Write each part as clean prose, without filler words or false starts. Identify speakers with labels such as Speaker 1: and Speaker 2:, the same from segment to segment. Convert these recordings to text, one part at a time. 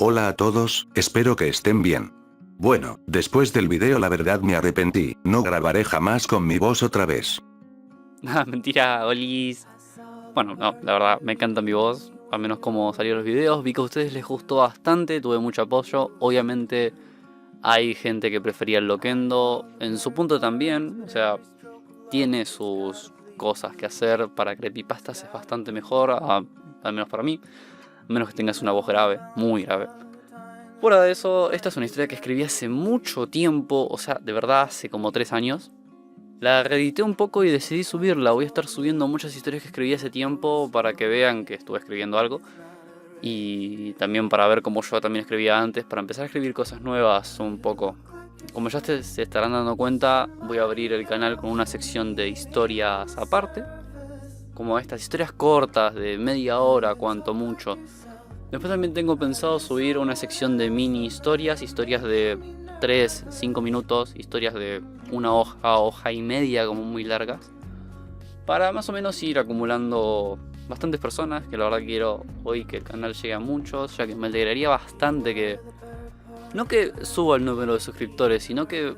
Speaker 1: Hola a todos, espero que estén bien. Bueno, después del video la verdad me arrepentí, no grabaré jamás con mi voz otra vez.
Speaker 2: Ah, mentira, Olis. Bueno, no, la verdad, me encanta mi voz. Al menos como salieron los videos. Vi que a ustedes les gustó bastante, tuve mucho apoyo. Obviamente hay gente que prefería el Loquendo. En su punto también, o sea, tiene sus cosas que hacer. Para creepypastas es bastante mejor, al menos para mí. A menos que tengas una voz grave, muy grave. Fuera de eso, esta es una historia que escribí hace mucho tiempo, o sea, de verdad hace como 3 años. La reedité un poco y decidí subirla. Voy a estar subiendo muchas historias que escribí hace tiempo para que vean que estuve escribiendo algo. Y también para ver cómo yo también escribía antes, para empezar a escribir cosas nuevas un poco. Como ya se estarán dando cuenta, voy a abrir el canal con una sección de historias aparte. Como estas historias cortas de media hora, cuanto mucho. Después también tengo pensado subir una sección de mini historias, historias de 3, 5 minutos, historias de una hoja, hoja y media, como muy largas, para más o menos ir acumulando bastantes personas, que la verdad quiero hoy que el canal llegue a muchos, ya que me alegraría bastante que, no que suba el número de suscriptores, sino que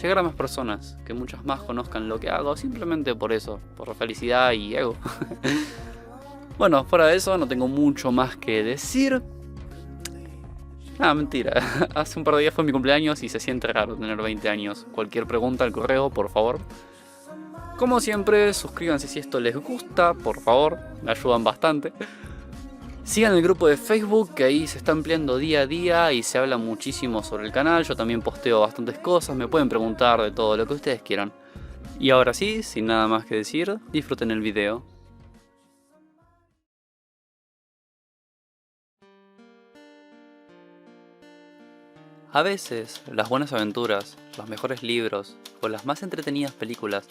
Speaker 2: llegar a más personas, que muchas más conozcan lo que hago, simplemente por eso, por felicidad y ego. Bueno, fuera de eso no tengo mucho más que decir. Ah, mentira. Hace un par de días fue mi cumpleaños y se siente raro tener 20 años. Cualquier pregunta al correo, por favor. Como siempre, suscríbanse si esto les gusta, por favor. Me ayudan bastante. Sigan el grupo de Facebook, que ahí se está ampliando día a día y se habla muchísimo sobre el canal. Yo también posteo bastantes cosas, me pueden preguntar de todo lo que ustedes quieran. Y ahora sí, sin nada más que decir, disfruten el video. A veces, las buenas aventuras, los mejores libros o las más entretenidas películas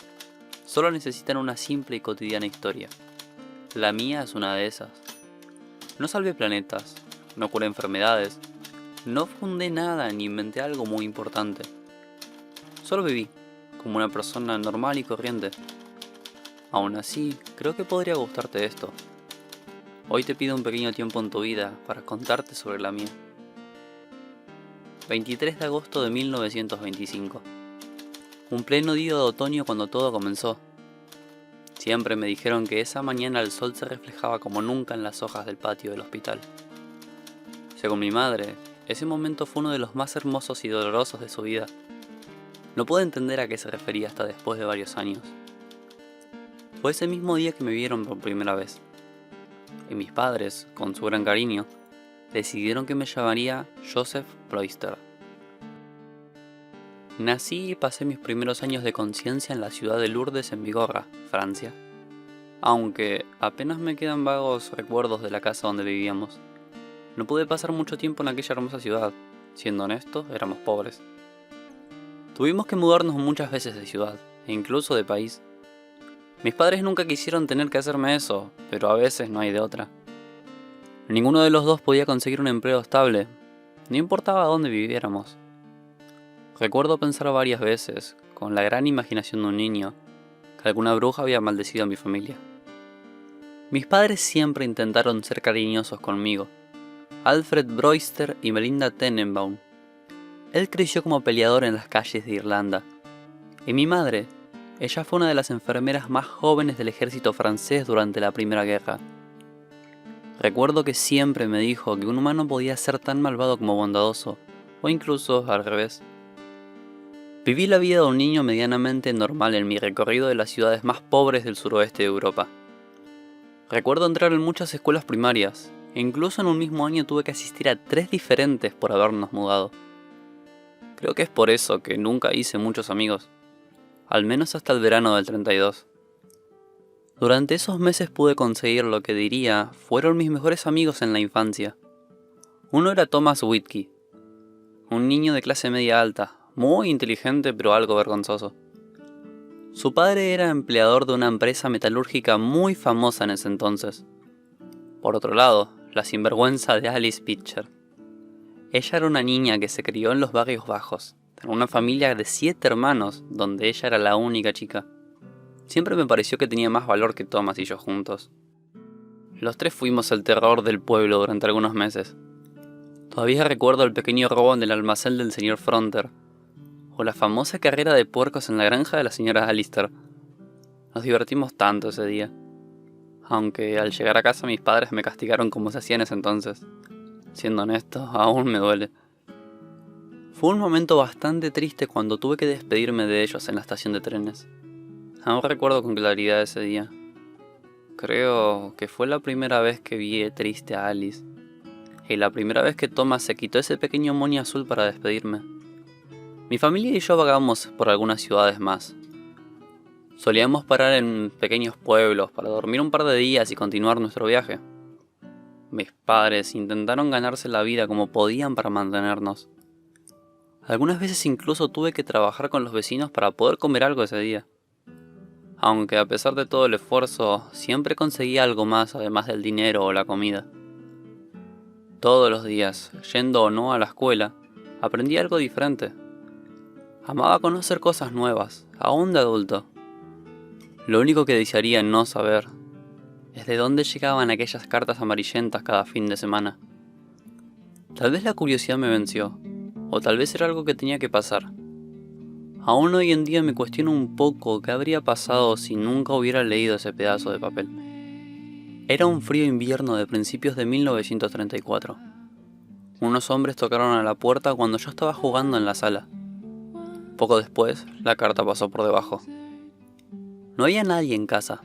Speaker 2: solo necesitan una simple y cotidiana historia. La mía es una de esas. No salvé planetas, no curé enfermedades, no fundé nada ni inventé algo muy importante. Solo viví, como una persona normal y corriente. Aún así, creo que podría gustarte esto. Hoy te pido un pequeño tiempo en tu vida para contarte sobre la mía. 23 de agosto de 1925. Un pleno día de otoño cuando todo comenzó. Siempre me dijeron que esa mañana el sol se reflejaba como nunca en las hojas del patio del hospital. Según mi madre, ese momento fue uno de los más hermosos y dolorosos de su vida. No pude entender a qué se refería hasta después de varios años. Fue ese mismo día que me vieron por primera vez. Y mis padres, con su gran cariño, decidieron que me llamaría Joseph Brewster. Nací y pasé mis primeros años de conciencia en la ciudad de Lourdes en Bigorra, Francia. Aunque apenas me quedan vagos recuerdos de la casa donde vivíamos. No pude pasar mucho tiempo en aquella hermosa ciudad. Siendo honestos, éramos pobres. Tuvimos que mudarnos muchas veces de ciudad, e incluso de país. Mis padres nunca quisieron tener que hacerme eso, pero a veces no hay de otra. Ninguno de los dos podía conseguir un empleo estable, no importaba dónde viviéramos. Recuerdo pensar varias veces, con la gran imaginación de un niño, que alguna bruja había maldecido a mi familia. Mis padres siempre intentaron ser cariñosos conmigo, Alfred Brewster y Melinda Tenenbaum. Él creció como peleador en las calles de Irlanda. Y mi madre, ella fue una de las enfermeras más jóvenes del ejército francés durante la Primera Guerra. Recuerdo que siempre me dijo que un humano podía ser tan malvado como bondadoso, o incluso al revés. Viví la vida de un niño medianamente normal en mi recorrido de las ciudades más pobres del suroeste de Europa. Recuerdo entrar en muchas escuelas primarias, e incluso en un mismo año tuve que asistir a 3 diferentes por habernos mudado. Creo que es por eso que nunca hice muchos amigos, al menos hasta el verano del 32. Durante esos meses pude conseguir lo que diría fueron mis mejores amigos en la infancia. Uno era Thomas Whitkey, un niño de clase media alta, muy inteligente pero algo vergonzoso. Su padre era empleador de una empresa metalúrgica muy famosa en ese entonces. Por otro lado, la sinvergüenza de Alice Pitcher. Ella era una niña que se crió en los barrios bajos, en una familia de 7 hermanos, donde ella era la única chica. Siempre me pareció que tenía más valor que Thomas y yo juntos. Los 3 fuimos el terror del pueblo durante algunos meses. Todavía recuerdo el pequeño robo en el almacén del señor Fronter, o la famosa carrera de puercos en la granja de la señora Alistair. Nos divertimos tanto ese día, aunque al llegar a casa mis padres me castigaron como se hacía en ese entonces. Siendo honesto, aún me duele. Fue un momento bastante triste cuando tuve que despedirme de ellos en la estación de trenes. Aún recuerdo con claridad ese día. Creo que fue la primera vez que vi triste a Alice, y la primera vez que Thomas se quitó ese pequeño moño azul para despedirme. Mi familia y yo vagamos por algunas ciudades más. Solíamos parar en pequeños pueblos para dormir un par de días y continuar nuestro viaje. Mis padres intentaron ganarse la vida como podían para mantenernos. Algunas veces incluso tuve que trabajar con los vecinos para poder comer algo ese día. Aunque a pesar de todo el esfuerzo, siempre conseguía algo más además del dinero o la comida. Todos los días, yendo o no a la escuela, aprendí algo diferente. Amaba conocer cosas nuevas, aún de adulto. Lo único que desearía no saber es de dónde llegaban aquellas cartas amarillentas cada fin de semana. Tal vez la curiosidad me venció, o tal vez era algo que tenía que pasar. Aún hoy en día me cuestiono un poco qué habría pasado si nunca hubiera leído ese pedazo de papel. Era un frío invierno de principios de 1934. Unos hombres tocaron a la puerta cuando yo estaba jugando en la sala. Poco después, la carta pasó por debajo. No había nadie en casa.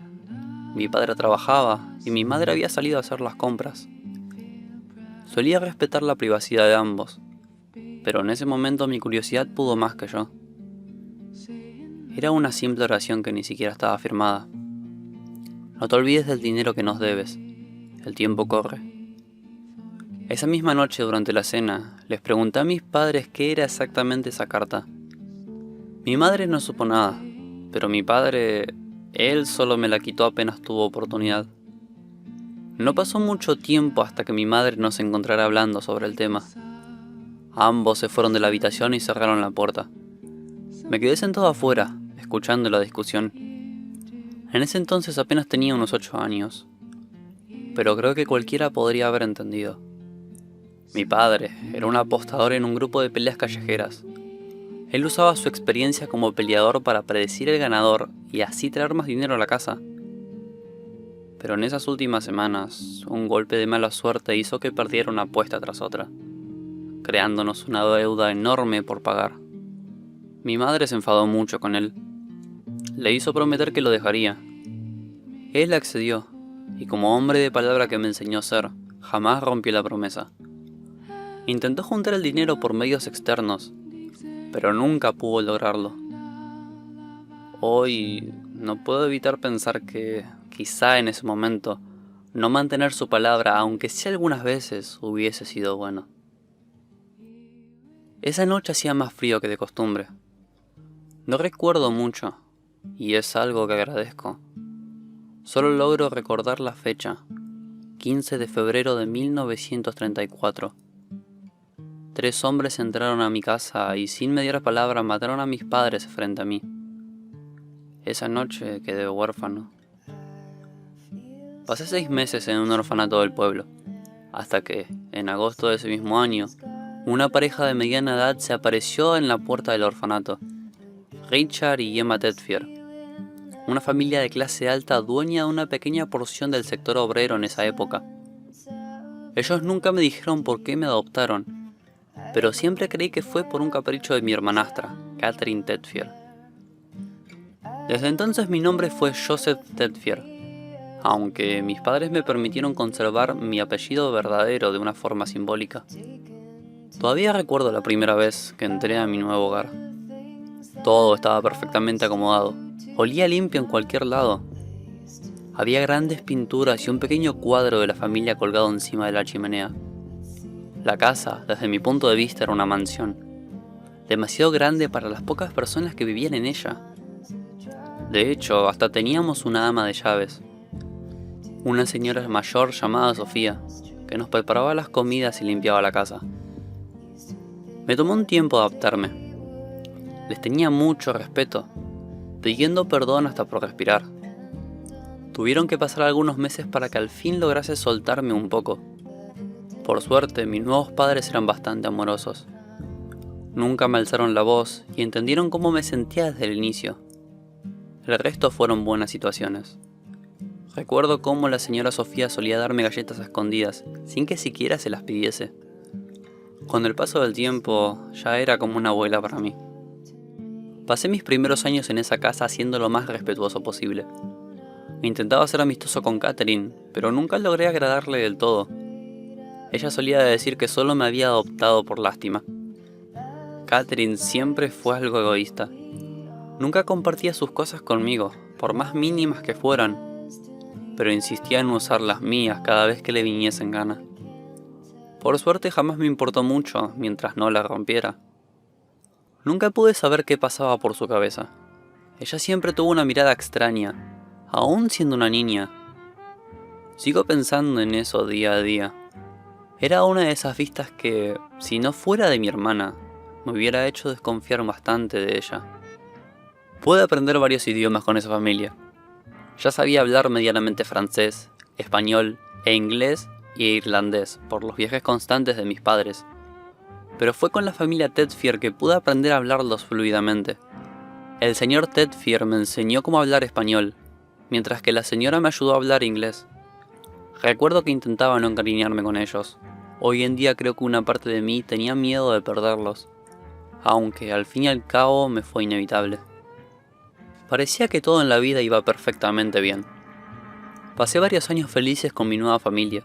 Speaker 2: Mi padre trabajaba y mi madre había salido a hacer las compras. Solía respetar la privacidad de ambos, pero en ese momento mi curiosidad pudo más que yo. Era una simple oración que ni siquiera estaba firmada. No te olvides del dinero que nos debes. El tiempo corre. Esa misma noche durante la cena, les pregunté a mis padres qué era exactamente esa carta. Mi madre no supo nada, pero mi padre, él solo me la quitó apenas tuvo oportunidad. No pasó mucho tiempo hasta que mi madre nos encontrara hablando sobre el tema. Ambos se fueron de la habitación y cerraron la puerta. Me quedé sentado afuera, escuchando la discusión. En ese entonces apenas tenía unos 8 años, pero creo que cualquiera podría haber entendido. Mi padre era un apostador en un grupo de peleas callejeras. Él usaba su experiencia como peleador para predecir el ganador y así traer más dinero a la casa. Pero en esas últimas semanas, un golpe de mala suerte hizo que perdiera una apuesta tras otra, creándonos una deuda enorme por pagar. Mi madre se enfadó mucho con él. Le hizo prometer que lo dejaría. Él accedió, y como hombre de palabra que me enseñó a ser, jamás rompió la promesa. Intentó juntar el dinero por medios externos, pero nunca pudo lograrlo. Hoy no puedo evitar pensar que, quizá en ese momento, no mantener su palabra, aunque sea algunas veces, hubiese sido bueno. Esa noche hacía más frío que de costumbre. No recuerdo mucho, y es algo que agradezco. Solo logro recordar la fecha, 15 de febrero de 1934. 3 hombres entraron a mi casa y sin mediar palabra mataron a mis padres frente a mí. Esa noche quedé huérfano. Pasé 6 meses en un orfanato del pueblo, hasta que, en agosto de ese mismo año, una pareja de mediana edad se apareció en la puerta del orfanato. Richard y Emma Tedford, una familia de clase alta dueña de una pequeña porción del sector obrero en esa época. Ellos nunca me dijeron por qué me adoptaron, pero siempre creí que fue por un capricho de mi hermanastra, Catherine Tedford. Desde entonces mi nombre fue Joseph Tedford, aunque mis padres me permitieron conservar mi apellido verdadero de una forma simbólica. Todavía recuerdo la primera vez que entré a mi nuevo hogar. Todo estaba perfectamente acomodado. Olía limpio en cualquier lado. Había grandes pinturas y un pequeño cuadro de la familia colgado encima de la chimenea. La casa, desde mi punto de vista, era una mansión, demasiado grande para las pocas personas que vivían en ella. De hecho, hasta teníamos una ama de llaves, una señora mayor llamada Sofía, que nos preparaba las comidas y limpiaba la casa. Me tomó un tiempo adaptarme. Les tenía mucho respeto, pidiendo perdón hasta por respirar. Tuvieron que pasar algunos meses para que al fin lograse soltarme un poco. Por suerte, mis nuevos padres eran bastante amorosos. Nunca me alzaron la voz y entendieron cómo me sentía desde el inicio. El resto fueron buenas situaciones. Recuerdo cómo la señora Sofía solía darme galletas a escondidas, sin que siquiera se las pidiese. Con el paso del tiempo, ya era como una abuela para mí. Pasé mis primeros años en esa casa siendo lo más respetuoso posible. Intentaba ser amistoso con Catherine, pero nunca logré agradarle del todo. Ella solía decir que solo me había adoptado por lástima. Catherine siempre fue algo egoísta. Nunca compartía sus cosas conmigo, por más mínimas que fueran, pero insistía en usar las mías cada vez que le viniese en gana. Por suerte jamás me importó mucho mientras no la rompiera. Nunca pude saber qué pasaba por su cabeza. Ella siempre tuvo una mirada extraña, aún siendo una niña. Sigo pensando en eso día a día. Era una de esas vistas que, si no fuera de mi hermana, me hubiera hecho desconfiar bastante de ella. Pude aprender varios idiomas con esa familia. Ya sabía hablar medianamente francés, español e inglés e irlandés por los viajes constantes de mis padres. Pero fue con la familia Tedfier que pude aprender a hablarlos fluidamente. El señor Tedfier me enseñó cómo hablar español, mientras que la señora me ayudó a hablar inglés. Recuerdo que intentaba no encariñarme con ellos. Hoy en día creo que una parte de mí tenía miedo de perderlos, aunque al fin y al cabo me fue inevitable. Parecía que todo en la vida iba perfectamente bien. Pasé varios años felices con mi nueva familia.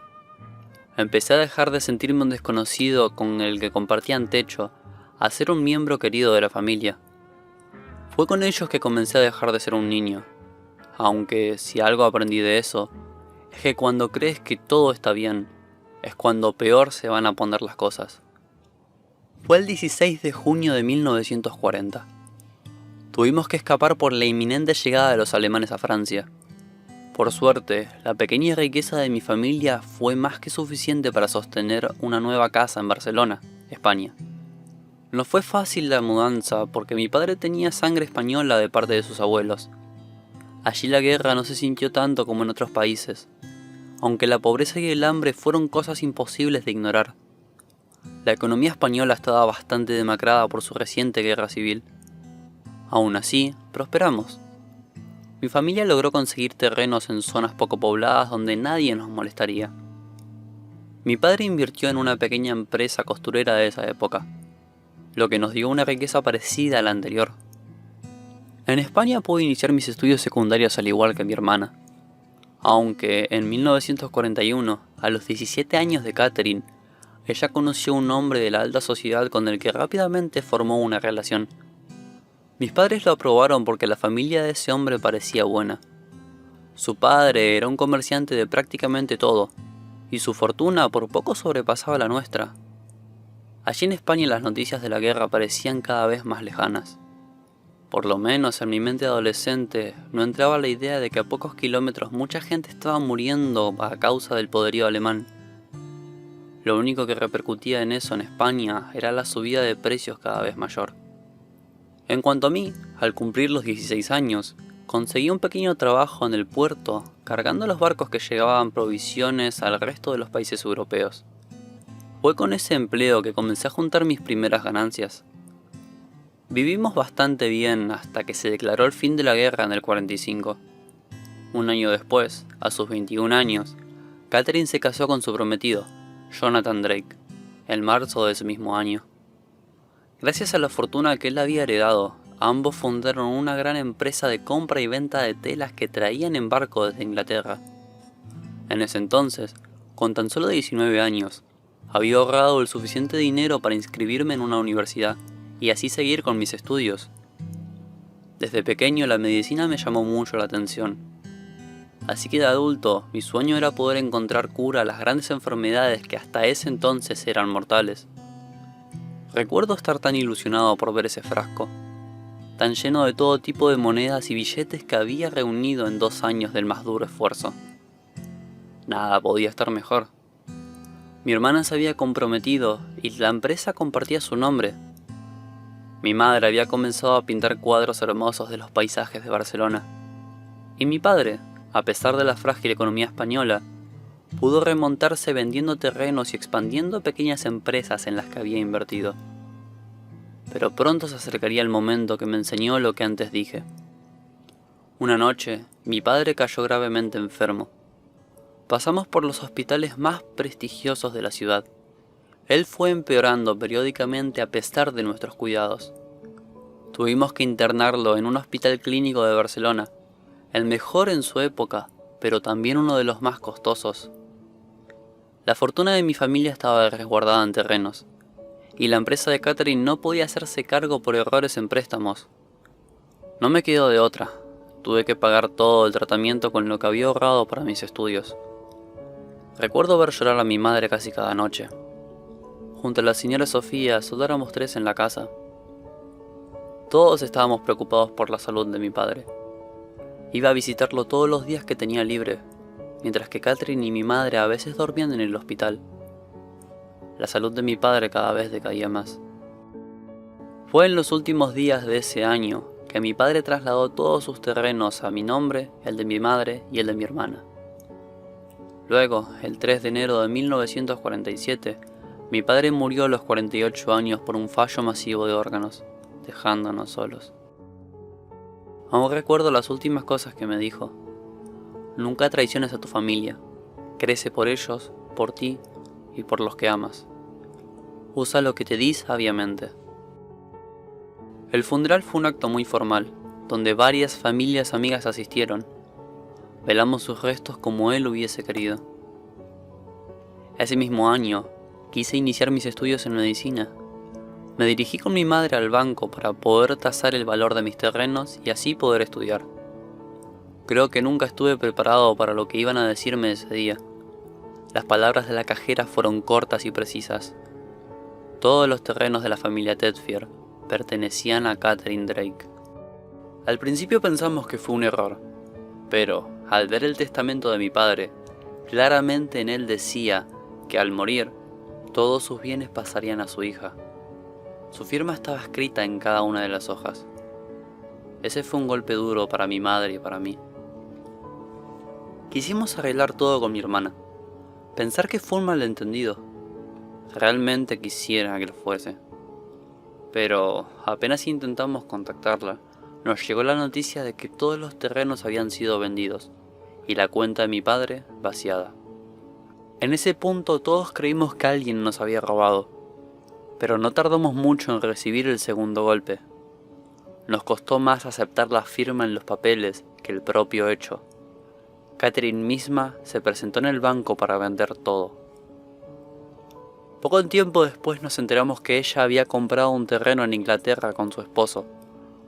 Speaker 2: Empecé a dejar de sentirme un desconocido con el que compartían techo, a ser un miembro querido de la familia. Fue con ellos que comencé a dejar de ser un niño, aunque si algo aprendí de eso, es que cuando crees que todo está bien, es cuando peor se van a poner las cosas. Fue el 16 de junio de 1940. Tuvimos que escapar por la inminente llegada de los alemanes a Francia. Por suerte, la pequeña riqueza de mi familia fue más que suficiente para sostener una nueva casa en Barcelona, España. No fue fácil la mudanza porque mi padre tenía sangre española de parte de sus abuelos. Allí la guerra no se sintió tanto como en otros países, aunque la pobreza y el hambre fueron cosas imposibles de ignorar. La economía española estaba bastante demacrada por su reciente guerra civil. Aún así, prosperamos. Mi familia logró conseguir terrenos en zonas poco pobladas donde nadie nos molestaría. Mi padre invirtió en una pequeña empresa costurera de esa época, lo que nos dio una riqueza parecida a la anterior. En España pude iniciar mis estudios secundarios al igual que mi hermana, aunque en 1941, a los 17 años de Catherine, ella conoció a un hombre de la alta sociedad con el que rápidamente formó una relación. Mis padres lo aprobaron porque la familia de ese hombre parecía buena. Su padre era un comerciante de prácticamente todo, y su fortuna por poco sobrepasaba la nuestra. Allí en España las noticias de la guerra parecían cada vez más lejanas. Por lo menos en mi mente adolescente no entraba la idea de que a pocos kilómetros mucha gente estaba muriendo a causa del poderío alemán. Lo único que repercutía en eso en España era la subida de precios cada vez mayor. En cuanto a mí, al cumplir los 16 años, conseguí un pequeño trabajo en el puerto, cargando los barcos que llevaban provisiones al resto de los países europeos. Fue con ese empleo que comencé a juntar mis primeras ganancias. Vivimos bastante bien hasta que se declaró el fin de la guerra en el 45. Un año después, a sus 21 años, Catherine se casó con su prometido, Jonathan Drake, en marzo de ese mismo año. Gracias a la fortuna que él había heredado, ambos fundaron una gran empresa de compra y venta de telas que traían en barco desde Inglaterra. En ese entonces, con tan solo 19 años, había ahorrado el suficiente dinero para inscribirme en una universidad y así seguir con mis estudios. Desde pequeño la medicina me llamó mucho la atención. Así que de adulto, mi sueño era poder encontrar cura a las grandes enfermedades que hasta ese entonces eran mortales. Recuerdo estar tan ilusionado por ver ese frasco, tan lleno de todo tipo de monedas y billetes que había reunido en 2 años del más duro esfuerzo. Nada podía estar mejor. Mi hermana se había comprometido y la empresa compartía su nombre. Mi madre había comenzado a pintar cuadros hermosos de los paisajes de Barcelona. Y mi padre, a pesar de la frágil economía española, pudo remontarse vendiendo terrenos y expandiendo pequeñas empresas en las que había invertido. Pero pronto se acercaría el momento que me enseñó lo que antes dije. Una noche, mi padre cayó gravemente enfermo. Pasamos por los hospitales más prestigiosos de la ciudad. Él fue empeorando periódicamente a pesar de nuestros cuidados. Tuvimos que internarlo en un hospital clínico de Barcelona, el mejor en su época, pero también uno de los más costosos. La fortuna de mi familia estaba resguardada en terrenos, y la empresa de Catherine no podía hacerse cargo por errores en préstamos. No me quedó de otra. Tuve que pagar todo el tratamiento con lo que había ahorrado para mis estudios. Recuerdo ver llorar a mi madre casi cada noche. Junto a la señora Sofía solo éramos 3 en la casa. Todos estábamos preocupados por la salud de mi padre. Iba a visitarlo todos los días que tenía libre, mientras que Catherine y mi madre a veces dormían en el hospital. La salud de mi padre cada vez decaía más. Fue en los últimos días de ese año que mi padre trasladó todos sus terrenos a mi nombre, el de mi madre y el de mi hermana. Luego, el 3 de enero de 1947, mi padre murió a los 48 años por un fallo masivo de órganos, dejándonos solos. Aún recuerdo las últimas cosas que me dijo. Nunca traiciones a tu familia. Crece por ellos, por ti y por los que amas. Usa lo que te di sabiamente. El funeral fue un acto muy formal, donde varias familias amigas asistieron. Velamos sus restos como él hubiese querido. Ese mismo año, quise iniciar mis estudios en medicina. Me dirigí con mi madre al banco para poder tasar el valor de mis terrenos y así poder estudiar. Creo que nunca estuve preparado para lo que iban a decirme ese día. Las palabras de la cajera fueron cortas y precisas. Todos los terrenos de la familia Tedford pertenecían a Catherine Drake. Al principio pensamos que fue un error, pero al ver el testamento de mi padre, claramente en él decía que al morir, todos sus bienes pasarían a su hija. Su firma estaba escrita en cada una de las hojas. Ese fue un golpe duro para mi madre y para mí. Quisimos arreglar todo con mi hermana. Pensar que fue un malentendido. Realmente quisiera que lo fuese. Pero apenas intentamos contactarla, nos llegó la noticia de que todos los terrenos habían sido vendidos y la cuenta de mi padre vaciada. En ese punto todos creímos que alguien nos había robado, pero no tardamos mucho en recibir el segundo golpe. Nos costó más aceptar la firma en los papeles que el propio hecho. Catherine misma se presentó en el banco para vender todo. Poco tiempo después nos enteramos que ella había comprado un terreno en Inglaterra con su esposo.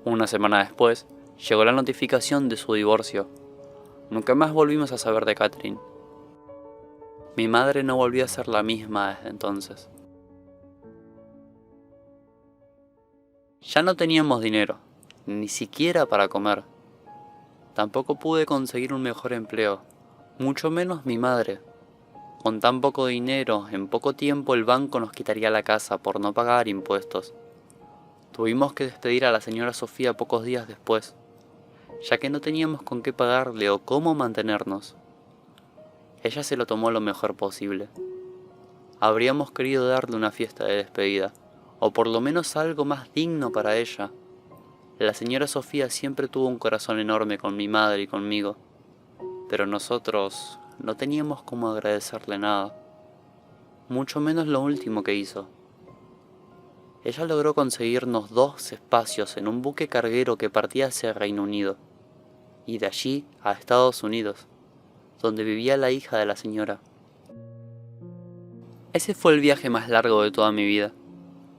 Speaker 2: Una semana después, llegó la notificación de su divorcio. Nunca más volvimos a saber de Catherine. Mi madre no volvió a ser la misma desde entonces. Ya no teníamos dinero, ni siquiera para comer. Tampoco pude conseguir un mejor empleo, mucho menos mi madre. Con tan poco dinero, en poco tiempo el banco nos quitaría la casa por no pagar impuestos. Tuvimos que despedir a la señora Sofía pocos días después, ya que no teníamos con qué pagarle o cómo mantenernos. Ella se lo tomó lo mejor posible. Habríamos querido darle una fiesta de despedida, o por lo menos algo más digno para ella. La señora Sofía siempre tuvo un corazón enorme con mi madre y conmigo, pero nosotros no teníamos cómo agradecerle nada, mucho menos lo último que hizo. Ella logró conseguirnos 2 espacios en un buque carguero que partía hacia Reino Unido, y de allí a Estados Unidos, donde vivía la hija de la señora. Ese fue el viaje más largo de toda mi vida,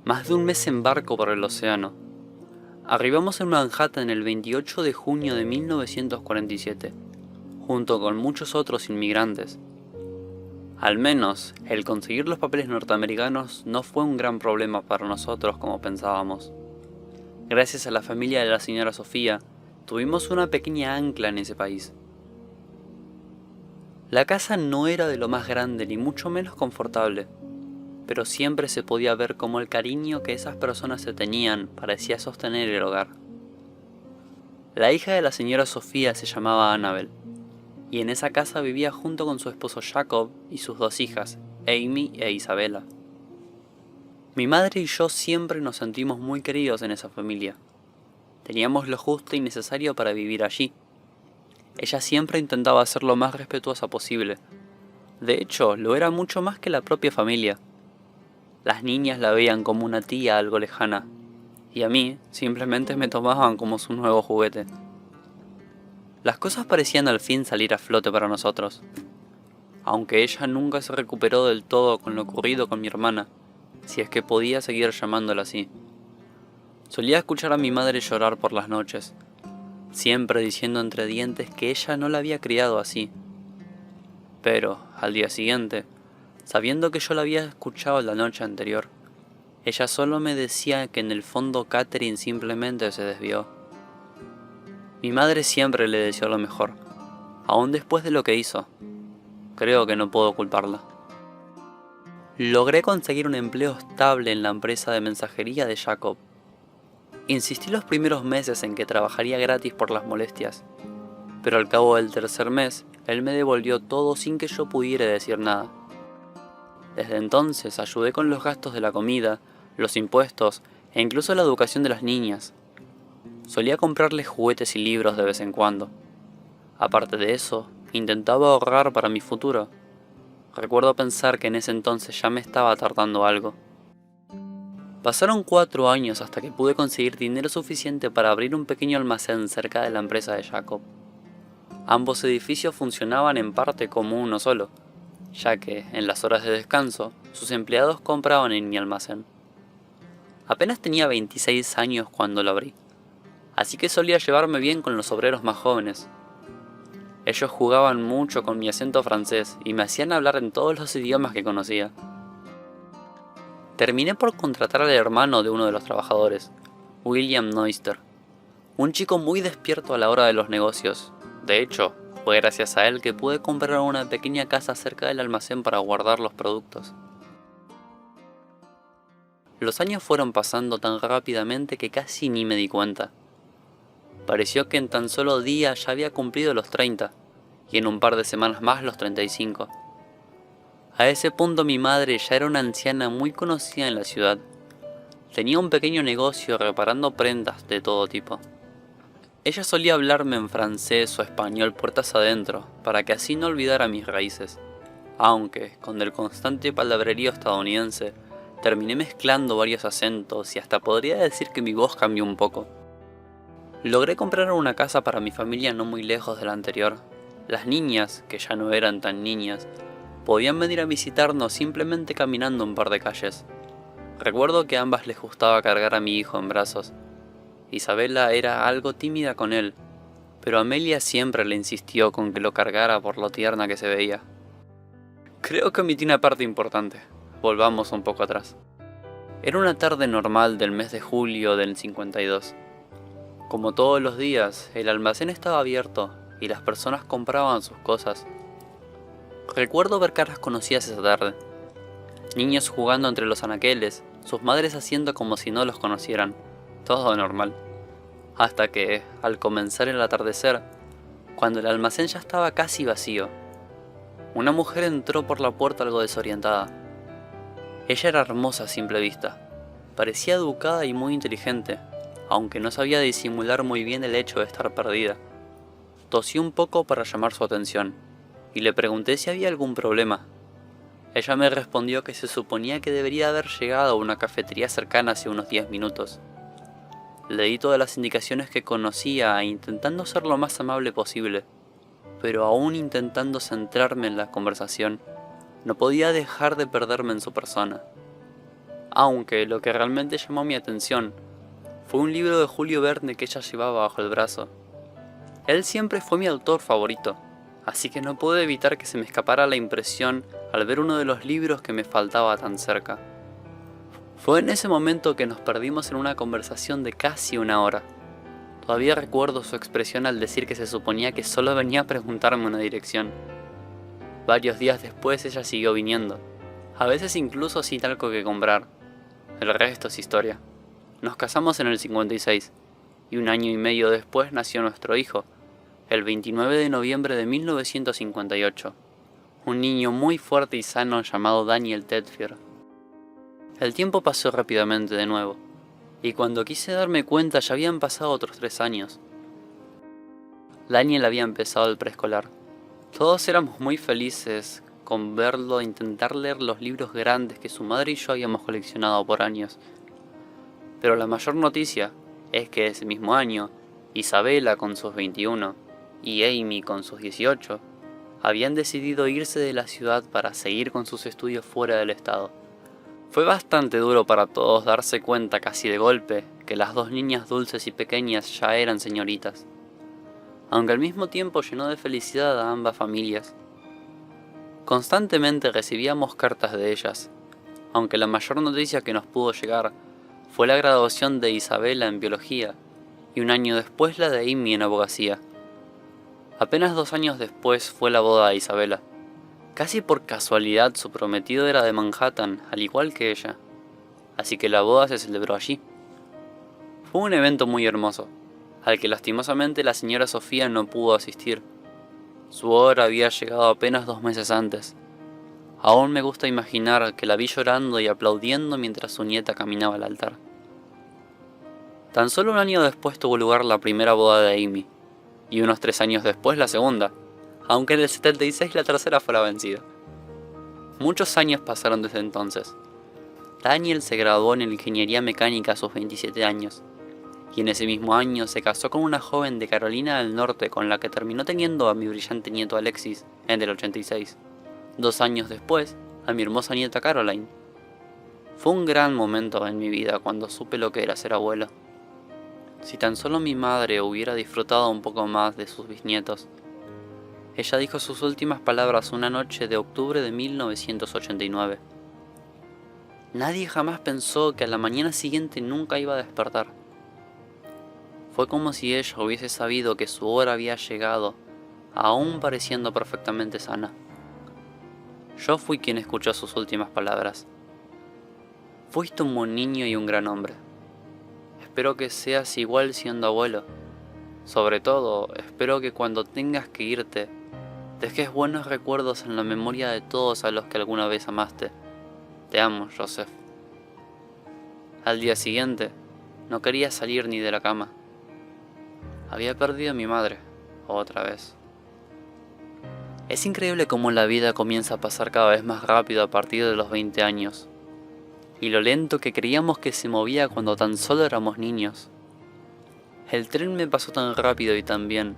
Speaker 2: más de un mes en barco por el océano. Arribamos en Manhattan el 28 de junio de 1947, junto con muchos otros inmigrantes. Al menos, el conseguir los papeles norteamericanos no fue un gran problema para nosotros como pensábamos. Gracias a la familia de la señora Sofía, tuvimos una pequeña ancla en ese país. La casa no era de lo más grande ni mucho menos confortable, pero siempre se podía ver cómo el cariño que esas personas se tenían parecía sostener el hogar. La hija de la señora Sofía se llamaba Annabel. y en esa casa vivía junto con su esposo Jacob y sus dos hijas, Amy e Isabella. Mi madre y yo siempre nos sentimos muy queridos en esa familia. Teníamos lo justo y necesario para vivir allí. Ella siempre intentaba ser lo más respetuosa posible. De hecho, lo era mucho más que la propia familia. Las niñas la veían como una tía algo lejana, y a mí simplemente me tomaban como su nuevo juguete. Las cosas parecían al fin salir a flote para nosotros. Aunque ella nunca se recuperó del todo con lo ocurrido con mi hermana, si es que podía seguir llamándola así. Solía escuchar a mi madre llorar por las noches, siempre diciendo entre dientes que ella no la había criado así. Pero, al día siguiente, sabiendo que yo la había escuchado la noche anterior, ella solo me decía que en el fondo Catherine simplemente se desvió. Mi madre siempre le deseó lo mejor, aún después de lo que hizo. Creo que no puedo culparla. Logré conseguir un empleo estable en la empresa de mensajería de Jacob. Insistí los primeros meses en que trabajaría gratis por las molestias, pero al cabo del tercer mes, él me devolvió todo sin que yo pudiera decir nada. Desde entonces ayudé con los gastos de la comida, los impuestos e incluso la educación de las niñas. Solía comprarles juguetes y libros de vez en cuando. Aparte de eso, intentaba ahorrar para mi futuro. Recuerdo pensar que en ese entonces ya me estaba tardando algo. Pasaron 4 años hasta que pude conseguir dinero suficiente para abrir un pequeño almacén cerca de la empresa de Jacob. Ambos edificios funcionaban en parte como uno solo, ya que, en las horas de descanso, sus empleados compraban en mi almacén. Apenas tenía 26 años cuando lo abrí, así que solía llevarme bien con los obreros más jóvenes. Ellos jugaban mucho con mi acento francés y me hacían hablar en todos los idiomas que conocía. Terminé por contratar al hermano de uno de los trabajadores, William Noister, un chico muy despierto a la hora de los negocios. De hecho, fue gracias a él que pude comprar una pequeña casa cerca del almacén para guardar los productos. Los años fueron pasando tan rápidamente que casi ni me di cuenta. Pareció que en tan solo días ya había cumplido los 30, y en un par de semanas más los 35. A ese punto mi madre ya era una anciana muy conocida en la ciudad. Tenía un pequeño negocio reparando prendas de todo tipo. Ella solía hablarme en francés o español puertas adentro, para que así no olvidara mis raíces. Aunque, con el constante palabrerío estadounidense, terminé mezclando varios acentos y hasta podría decir que mi voz cambió un poco. Logré comprar una casa para mi familia no muy lejos de la anterior. Las niñas, que ya no eran tan niñas, podían venir a visitarnos simplemente caminando un par de calles. Recuerdo que a ambas les gustaba cargar a mi hijo en brazos. Isabela era algo tímida con él, pero Amelia siempre le insistió con que lo cargara por lo tierna que se veía. Creo que omití una parte importante. Volvamos un poco atrás. Era una tarde normal del mes de julio del 52. Como todos los días, el almacén estaba abierto y las personas compraban sus cosas. Recuerdo ver caras conocidas esa tarde. Niños jugando entre los anaqueles, sus madres haciendo como si no los conocieran. Todo normal. Hasta que, al comenzar el atardecer, cuando el almacén ya estaba casi vacío, una mujer entró por la puerta algo desorientada. Ella era hermosa a simple vista. Parecía educada y muy inteligente, aunque no sabía disimular muy bien el hecho de estar perdida. Tosí un poco para llamar su atención, y le pregunté si había algún problema. Ella me respondió que se suponía que debería haber llegado a una cafetería cercana hace unos 10 minutos. Le di todas las indicaciones que conocía, intentando ser lo más amable posible, pero aún intentando centrarme en la conversación, no podía dejar de perderme en su persona. Aunque lo que realmente llamó mi atención fue un libro de Julio Verne que ella llevaba bajo el brazo. Él siempre fue mi autor favorito, así que no pude evitar que se me escapara la impresión al ver uno de los libros que me faltaba tan cerca. Fue en ese momento que nos perdimos en una conversación de casi una hora. Todavía recuerdo su expresión al decir que se suponía que solo venía a preguntarme una dirección. Varios días después ella siguió viniendo, a veces incluso sin algo que comprar. El resto es historia. Nos casamos en el 56, y un año y medio después nació nuestro hijo, el 29 de noviembre de 1958. Un niño muy fuerte y sano llamado Daniel Tedford. El tiempo pasó rápidamente de nuevo, y cuando quise darme cuenta ya habían pasado otros 3 años. Daniel había empezado el preescolar. Todos éramos muy felices con verlo intentar leer los libros grandes que su madre y yo habíamos coleccionado por años. Pero la mayor noticia es que ese mismo año, Isabela con sus 21 y Amy con sus 18 habían decidido irse de la ciudad para seguir con sus estudios fuera del estado. Fue bastante duro para todos darse cuenta casi de golpe que las 2 niñas dulces y pequeñas ya eran señoritas, aunque al mismo tiempo llenó de felicidad a ambas familias. Constantemente recibíamos cartas de ellas, aunque la mayor noticia que nos pudo llegar fue la graduación de Isabela en biología y un año después la de Amy en abogacía. Apenas 2 años después fue la boda de Isabela. Casi por casualidad su prometido era de Manhattan, al igual que ella, así que la boda se celebró allí. Fue un evento muy hermoso, al que lastimosamente la señora Sofía no pudo asistir. Su hora había llegado apenas 2 meses antes. Aún me gusta imaginar que la vi llorando y aplaudiendo mientras su nieta caminaba al altar. Tan solo un año después tuvo lugar la primera boda de Amy, y unos 3 años después la segunda, aunque en el 76 la tercera fue la vencida. Muchos años pasaron desde entonces. Daniel se graduó en ingeniería mecánica a sus 27 años, y en ese mismo año se casó con una joven de Carolina del Norte con la que terminó teniendo a mi brillante nieto Alexis en el 86. 2 años después, a mi hermosa nieta Caroline. Fue un gran momento en mi vida cuando supe lo que era ser abuelo. Si tan solo mi madre hubiera disfrutado un poco más de sus bisnietos. Ella dijo sus últimas palabras una noche de octubre de 1989. Nadie jamás pensó que a la mañana siguiente nunca iba a despertar. Fue como si ella hubiese sabido que su hora había llegado, aún pareciendo perfectamente sana. Yo fui quien escuchó sus últimas palabras. Fuiste un buen niño y un gran hombre. Espero que seas igual siendo abuelo. Sobre todo, espero que cuando tengas que irte, dejes buenos recuerdos en la memoria de todos a los que alguna vez amaste. Te amo, Joseph. Al día siguiente, no quería salir ni de la cama. Había perdido a mi madre, otra vez. Es increíble cómo la vida comienza a pasar cada vez más rápido a partir de los 20 años. Y lo lento que creíamos que se movía cuando tan solo éramos niños. El tren me pasó tan rápido y tan bien,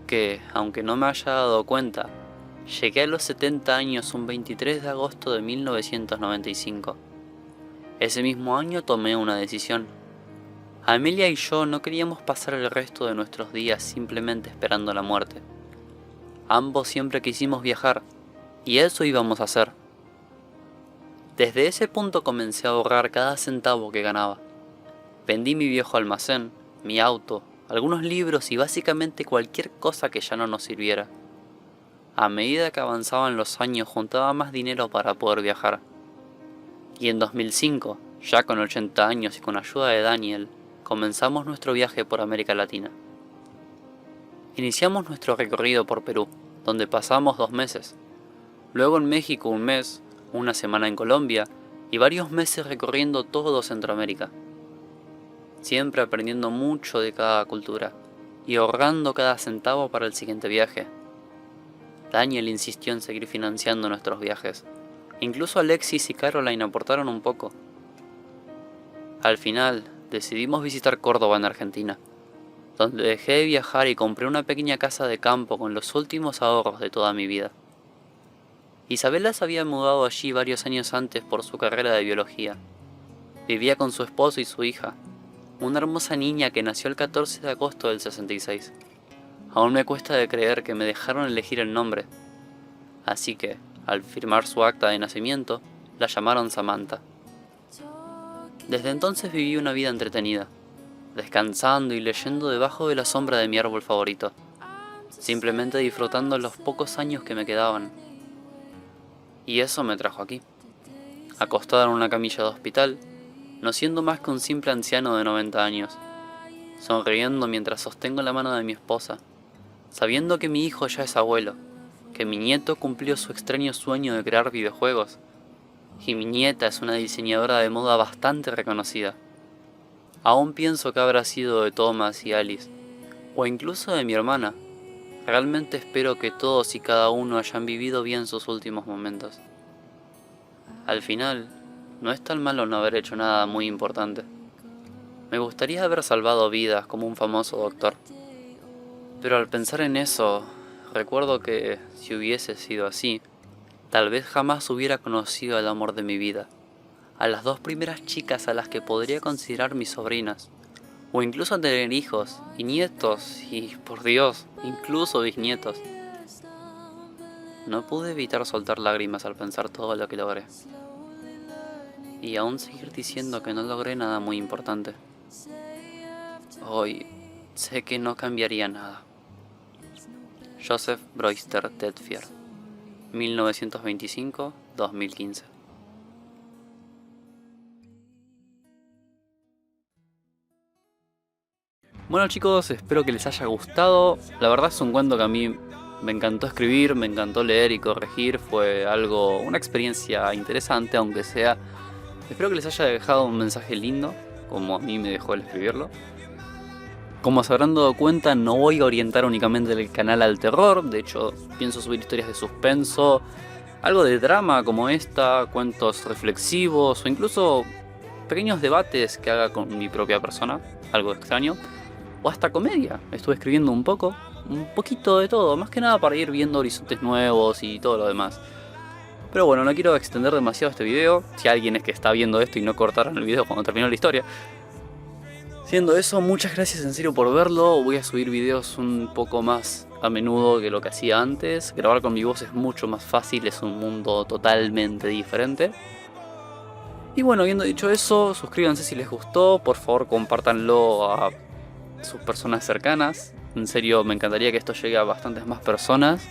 Speaker 2: que, aunque no me haya dado cuenta, llegué a los 70 años un 23 de agosto de 1995. Ese mismo año tomé una decisión. Amelia y yo no queríamos pasar el resto de nuestros días simplemente esperando la muerte. Ambos siempre quisimos viajar, y eso íbamos a hacer. Desde ese punto comencé a ahorrar cada centavo que ganaba. Vendí mi viejo almacén, mi auto, algunos libros y básicamente cualquier cosa que ya no nos sirviera. A medida que avanzaban los años juntaba más dinero para poder viajar. Y en 2005, ya con 80 años y con ayuda de Daniel, comenzamos nuestro viaje por América Latina. Iniciamos nuestro recorrido por Perú, donde pasamos 2 meses. Luego en México 1 mes, una semana en Colombia y varios meses recorriendo todo Centroamérica. Siempre aprendiendo mucho de cada cultura y ahorrando cada centavo para el siguiente viaje. Daniel insistió en seguir financiando nuestros viajes. Incluso Alexis y Caroline aportaron un poco. Al final, decidimos visitar Córdoba en Argentina, donde dejé de viajar y compré una pequeña casa de campo con los últimos ahorros de toda mi vida. Isabela se había mudado allí varios años antes por su carrera de biología. Vivía con su esposo y su hija, una hermosa niña que nació el 14 de agosto del 66. Aún me cuesta de creer que me dejaron elegir el nombre. Así que, al firmar su acta de nacimiento, la llamaron Samantha. Desde entonces viví una vida entretenida, descansando y leyendo debajo de la sombra de mi árbol favorito, simplemente disfrutando los pocos años que me quedaban. Y eso me trajo aquí, acostado en una camilla de hospital, no siendo más que un simple anciano de 90 años, sonriendo mientras sostengo la mano de mi esposa, sabiendo que mi hijo ya es abuelo, que mi nieto cumplió su extraño sueño de crear videojuegos, y mi nieta es una diseñadora de moda bastante reconocida. Aún pienso que habrá sido de Thomas y Alice, o incluso de mi hermana. Realmente espero que todos y cada uno hayan vivido bien sus últimos momentos. Al final, no es tan malo no haber hecho nada muy importante. Me gustaría haber salvado vidas como un famoso doctor. Pero al pensar en eso, recuerdo que si hubiese sido así, tal vez jamás hubiera conocido al amor de mi vida, a las 2 primeras chicas a las que podría considerar mis sobrinas, o incluso tener hijos y nietos y, por Dios, incluso bisnietos. No pude evitar soltar lágrimas al pensar todo lo que logré. Y aún seguir diciendo que no logré nada muy importante. Hoy sé que no cambiaría nada. Joseph Brewster Tedfield, 1925-2015. Bueno chicos, espero que les haya gustado. La verdad es un cuento que a mí me encantó escribir, me encantó leer y corregir. Fue una experiencia interesante, aunque sea. Espero que les haya dejado un mensaje lindo, como a mí me dejó el escribirlo. Como se habrán dado cuenta, no voy a orientar únicamente el canal al terror. De hecho, pienso subir historias de suspenso, algo de drama como esta, cuentos reflexivos o incluso pequeños debates que haga con mi propia persona, algo extraño. O hasta comedia. Estuve escribiendo un poquito de todo, más que nada para ir viendo horizontes nuevos y todo lo demás. Pero bueno, no quiero extender demasiado este video. Si alguien es que está viendo esto y no cortaron el video cuando terminó la historia. Siendo eso, muchas gracias en serio por verlo. Voy a subir videos un poco más a menudo que lo que hacía antes. Grabar con mi voz es mucho más fácil, es un mundo totalmente diferente. Y bueno, habiendo dicho eso, suscríbanse si les gustó. Por favor, compártanlo a sus personas cercanas. En serio, me encantaría que esto llegue a bastantes más personas.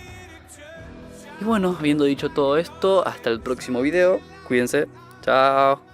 Speaker 2: Y bueno, habiendo dicho todo esto, hasta el próximo video. Cuídense. Chao.